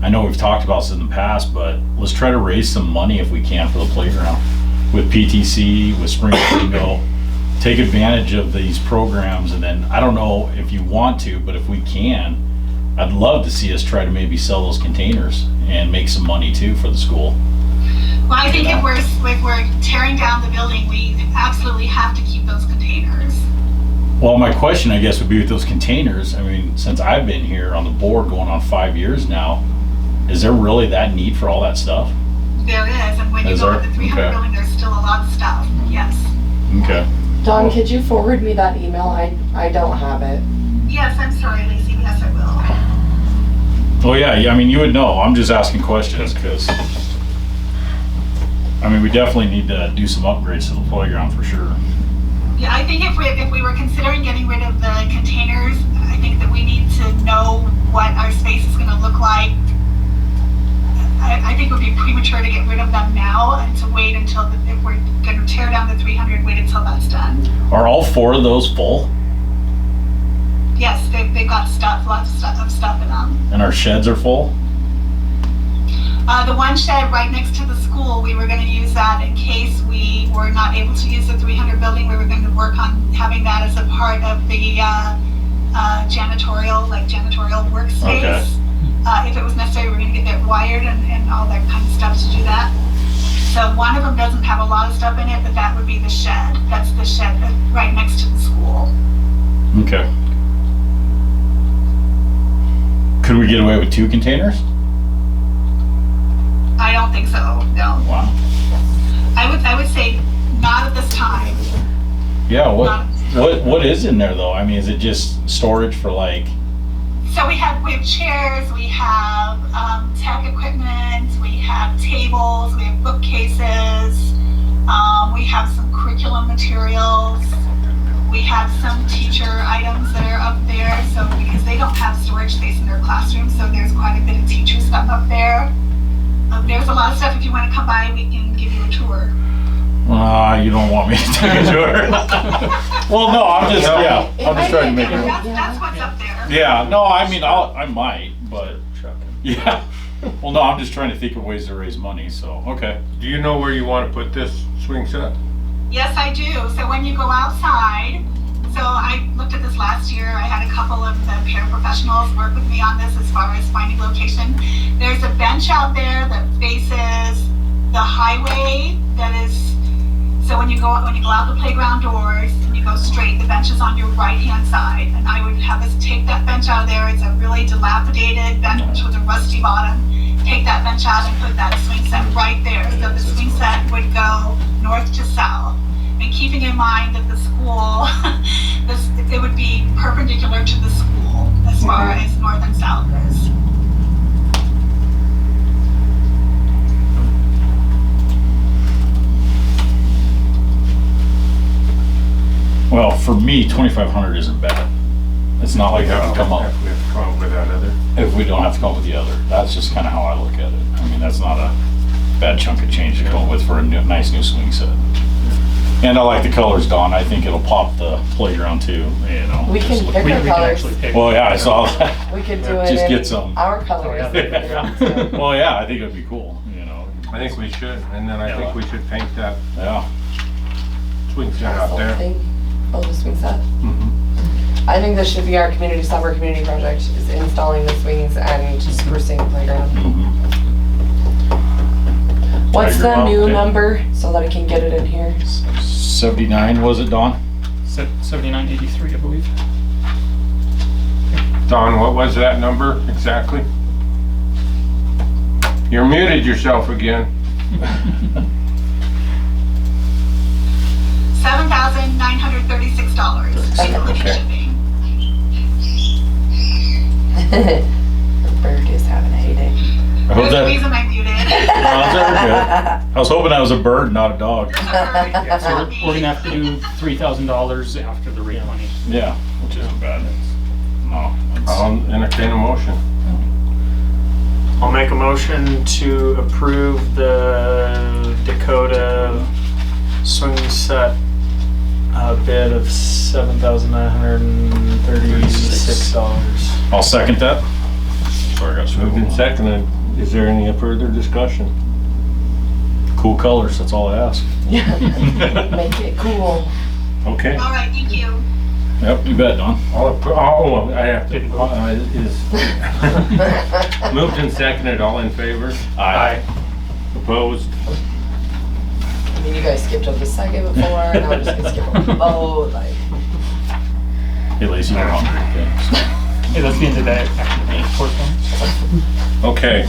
I know we've talked about this in the past, but let's try to raise some money if we can for the playground. With PTC, with Spring Bingo, take advantage of these programs, and then, I don't know if you want to, but if we can, I'd love to see us try to maybe sell those containers and make some money too for the school. Well, I think if we're tearing down the building, we absolutely have to keep those containers. Well, my question, I guess, would be with those containers, I mean, since I've been here on the board going on 5 years now, is there really that need for all that stuff? There is, and when you Is go there? to the 300 Okay. building, there's still a lot of stuff, yes. Okay. Dawn, could you forward me that email? I don't have it. Yes, I'm sorry, Lacey, yes, I will. Oh, yeah, I mean, you would know. I'm just asking questions because, I mean, we definitely need to do some upgrades to the playground for sure. Yeah, I think if we were considering getting rid of the containers, I think that we need to know what our space is gonna look like. I think it would be premature to get rid of them now and to wait until, if we're gonna tear down the 300, wait until that's done. Are all 4 of those full? Yes, they've got stuff, lots of stuff in them. And our sheds are full? The one shed right next to the school, we were gonna use that in case we were not able to use the 300 building. We were going to work on having that as a part of the janitorial workspace. Okay. If it was necessary, we were gonna get that wired and all that kind of stuff to do that. So one of them doesn't have a lot of stuff in it, but that would be the shed. That's the shed right next to the school. Okay. Could we get away with 2 containers? I don't think so, no. Wow. I would say not at this time. Yeah, what is in there though? I mean, is it just storage for like, So we have chairs, we have tech equipment, we have tables, we have bookcases, we have some curriculum materials, we have some teacher items that are up there. So because they don't have storage space in their classroom, so there's quite a bit of teacher stuff up there. There's a lot of stuff. If you want to come by, we can give you a tour. you don't want me to take a tour? Well, no, I'm just, yeah, I'm just trying to make it. That's what's up there. Yeah, no, I mean, I might, but, yeah. Well, no, I'm just trying to think of ways to raise money, so, okay. do you know where you want to put this swing set? Yes, I do. So when you go outside, so I looked at this last year. I had a couple of the paraprofessionals work with me on this as far as finding location. There's a bench out there that faces the highway that is, so when you go out the playground doors and you go straight, the bench is on your right-hand side. And I would have us take that bench out of there. It's a really dilapidated bench with a rusty bottom. Take that bench out and put that swing set right there. So the swing set would go north to south. And keeping in mind that the school, it would be perpendicular to the school as far as north and south is. Well, for me, 2,500 isn't bad. It's not like I have to come up, If we have to come up with that other. if we don't have to come up with the other. That's just kind of how I look at it. I mean, that's not a bad chunk of change to come up with for a nice new swing set. And I like the colors, Dawn. I think it'll pop the playground too, you know. We can pick We our can colors. actually pick. Well, yeah, I saw that. We could do it Just in get some. our colors. Oh, yeah. Well, yeah, I think it'd be cool, you know. I think we should, and then I Yeah. think we should paint that Yeah. swing set out there. Something. Oh, the swing set? Mhm. I think this should be our summer community project, is installing the swings and sprucing the playground. Mhm. What's Tiger the Mount, new okay. number, so that I can get it in here? 79, was it, Don? 7983, I believe. Don, what was that number exactly? You're muted yourself again. $7,936, including Okay. shipping. The bird is having a heyday. I hope There's a that. reason I muted. I was hoping that was a bird, not a dog. There's a bird. Yeah, so Not me. we're gonna have to do $3,000 after the rate money. Yeah, which isn't bad. No. I'll entertain a motion. I'll make a motion to approve the Dakota swing set bid of $7,936. I'll second that. Sorry, I got Moved and screwed. seconded. Is there any further discussion? Cool colors, that's all I ask. Make it cool. Okay. All right, thank you. Yep, you bet, Don. Oh, I have to, moved and seconded, all in favor? Aye. Opposed? I mean, you guys skipped over the second before, now I'm just gonna skip over both, like. Hey, Lacey, you're hungry. Okay. Hey, that's the end of that correspondence. Okay.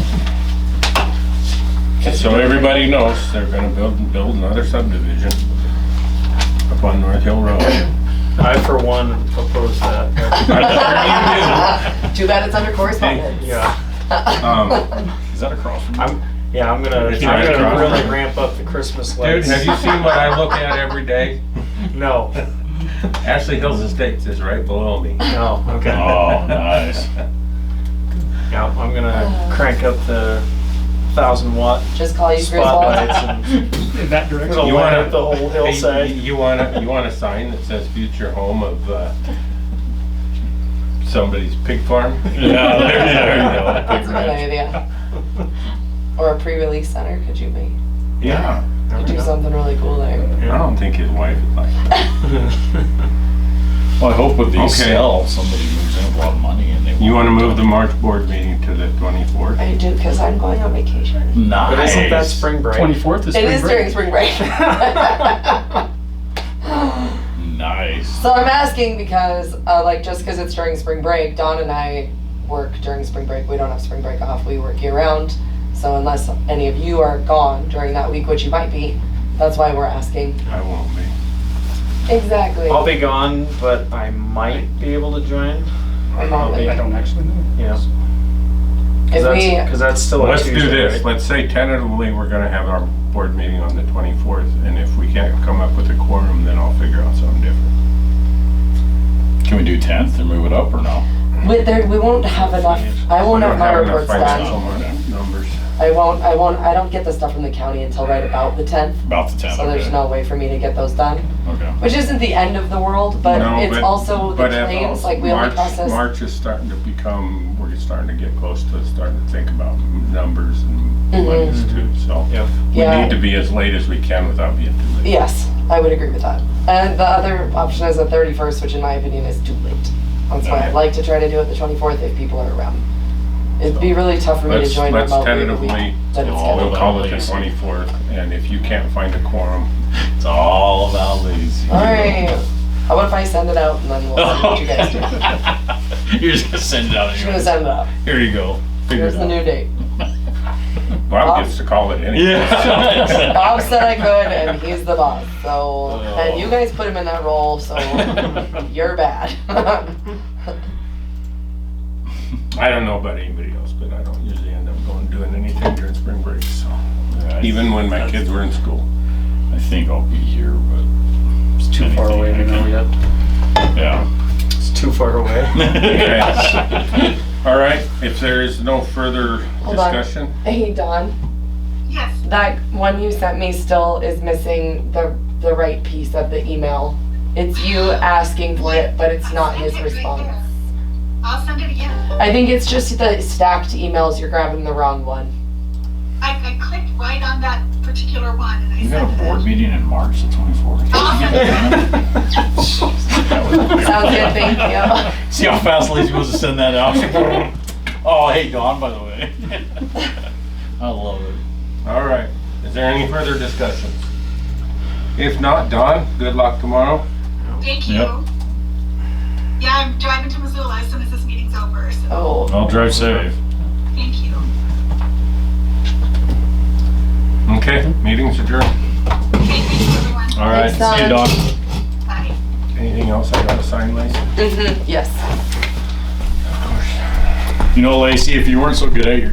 So everybody knows they're gonna build another subdivision up on North Hill Road. I, for one, oppose that. Too bad it's under correspondence. Yeah, Is that across from you? I'm gonna It's right across. really ramp up the Christmas Dude, lights. have you seen what I look at every day? No, Ashley Hills Estates is right below me. no, okay. Oh, nice. Yeah, I'm gonna crank up the 1,000-watt Just call you spotlights Griswold. and In that direction. it'll You light wanna- up the whole hillside. You want a sign that says future home of somebody's pig farm? Yeah, there you go. That's a good idea. Or a pre-release center, could you make, Yeah. could do something really cool there? I don't think his wife would like that. Well, I hope with these Okay. sell, somebody moves in with a lot of money and they. You want to move the March board meeting to the 24th? I do, cause I'm going on vacation. Nice. But isn't that spring break? 24th is It spring is break. during spring break. Nice. So I'm asking because, like, just because it's during spring break, Dawn and I work during spring break. We don't have spring break off. We work year round. So unless any of you are gone during that week, which you might be, that's why we're asking. I won't be. Exactly. I'll be gone, but I might be able to join. Remotely. I don't actually know. Yeah, If we, because that's still a Let's do Tuesday, this. right? Let's say tentatively we're going to have our board meeting on the 24th, and if we can't come up with a quorum, then I'll figure out something different. Can we do 10th and move it up or no? we won't have enough, I won't We have don't my enough reports financial done. numbers. I don't get the stuff from the county until right about the 10th. About the 10th. So there's okay. no way for me to get those done. Okay. Which isn't the end of the world, but No, it's but- also the but claims, like we only March- process. March is starting to become, we're starting to get close to starting to think about numbers and monies too, so. Yeah. We Yeah. need to be as late as we can without being too late. Yes, I would agree with that. And the other option is the 31st, which in my opinion is too late. That's why I'd like to try to do it the 24th if people are around. It'd be really tough for me to Let's join remotely the tentatively, week that it's all we'll scheduled. call it the 24th, and if you can't find a quorum, It's all about Lacey. Alright, how about if I send it out and then we'll see what you guys do? You're just gonna send it out I'm just gonna anyway. send it out. Here you go. Figure Here's it the out. new date. Bob gets to call it anyway. Yeah. Bob said I could and he's the boss, so, and you guys put him in that role, so you're bad. I don't know about anybody else, but I don't usually end up doing anything during spring break, so. Yeah, Even when my kids were in school. I think I'll be here, but It's too far away to know yet. Yeah. It's too far away. Okay. All right, if there is no further Hold on. discussion, Hey, Dawn, Yes, that one you sent me still is missing the right piece of the email. It's you asking for it, but it's not his Send it right response. there. I'll send it again. I think it's just the stacked emails, you're grabbing the wrong one. I clicked right on that particular one, and I You said got a board that. meeting in March the 24th. Sounds good, thank you. See how fast Lacey was to send that out? Oh, hey, Dawn, by the way. I love it. All right. Is there any further discussions? If not, Don, good luck tomorrow. Thank you. Yep. Yeah, I'm driving to Missoula as soon as this meeting's over, so Oh, I'll drive safe. thank you. Okay, meeting's adjourned. Okay, thank you, everyone. All right, Thanks, see you, Dawn. Dawn. Bye. Anything else I gotta sign, Lacey? yes. Of course. You know, Lacey, if you weren't so good at your